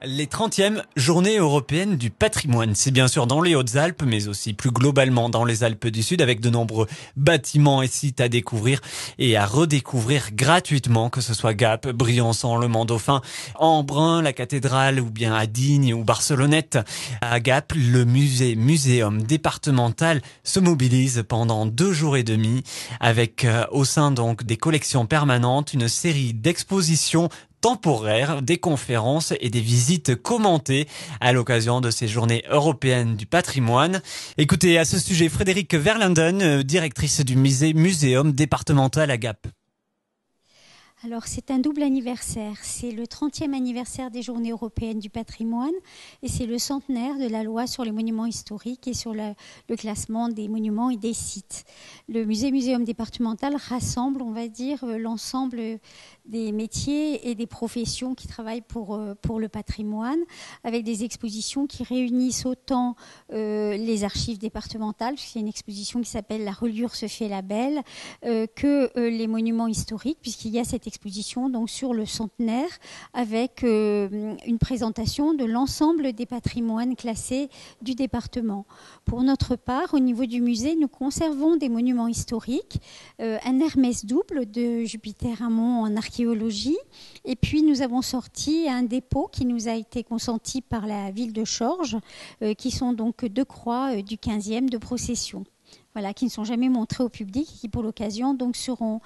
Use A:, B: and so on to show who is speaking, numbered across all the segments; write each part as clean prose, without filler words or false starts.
A: Les 30e Journées européennes du patrimoine, c'est bien sûr dans les Hautes-Alpes, mais aussi plus globalement dans les Alpes du Sud, avec de nombreux bâtiments et sites à découvrir et à redécouvrir gratuitement, que ce soit Gap, Briançon, Le Mans-Dauphin, Embrun, la cathédrale ou bien à Digne ou Barcelonnette. À Gap, le muséum départemental se mobilise pendant 2 jours et demi avec au sein donc des collections permanentes une série d'expositions temporaires, des conférences et des visites commentées à l'occasion de ces journées européennes du patrimoine. Écoutez, à ce sujet, Frédérique Verlinden, directrice du muséum départemental à Gap.
B: Alors c'est un double anniversaire, c'est le 30e anniversaire des Journées européennes du patrimoine et c'est le centenaire de la loi sur les monuments historiques et sur le classement des monuments et des sites. Le muséum départemental rassemble, on va dire, l'ensemble des métiers et des professions qui travaillent pour le patrimoine, avec des expositions qui réunissent autant les archives départementales, puisqu'il y a une exposition qui s'appelle La reliure se fait la belle, que les monuments historiques, puisqu'il y a cette exposition donc sur le centenaire avec une présentation de l'ensemble des patrimoines classés du département. Pour notre part, au niveau du musée, nous conservons des monuments historiques, un Hermès double de Jupiter Ammon en archéologie, et puis nous avons sorti un dépôt qui nous a été consenti par la ville de Chorges, qui sont donc 2 croix du 15e de procession. Voilà, qui ne sont jamais montrés au public et qui, pour l'occasion, donc seront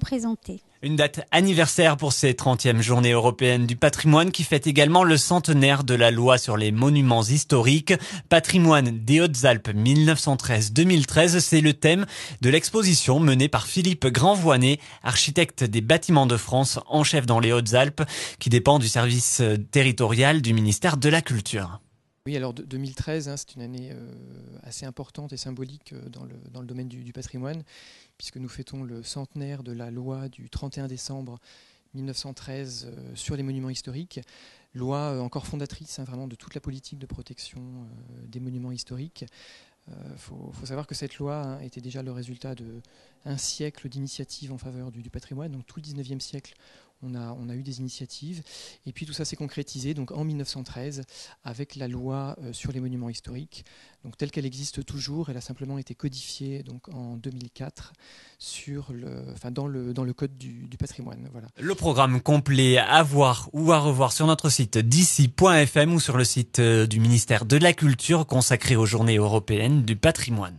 B: présentées.
A: Une date anniversaire pour ces 30e Journées européennes du patrimoine qui fête également le centenaire de la loi sur les monuments historiques. Patrimoine des Hautes-Alpes 1913-2013, c'est le thème de l'exposition menée par Philippe Grandvoinet, architecte des Bâtiments de France en chef dans les Hautes-Alpes, qui dépend du service territorial du ministère de la Culture.
C: Oui, alors 2013, c'est une année assez importante et symbolique dans le domaine du patrimoine, puisque nous fêtons le centenaire de la loi du 31 décembre 1913 sur les monuments historiques, loi encore fondatrice vraiment de toute la politique de protection des monuments historiques. Faut savoir que cette loi était déjà le résultat d'un siècle d'initiatives en faveur du patrimoine, donc tout le 19e siècle. On a eu des initiatives et puis tout ça s'est concrétisé donc en 1913 avec la loi sur les monuments historiques, donc telle qu'elle existe toujours. Elle a simplement été codifiée donc en 2004 dans le code du patrimoine. Voilà.
A: Le programme complet à voir ou à revoir sur notre site d'ici.fm ou sur le site du ministère de la Culture consacré aux Journées européennes du patrimoine.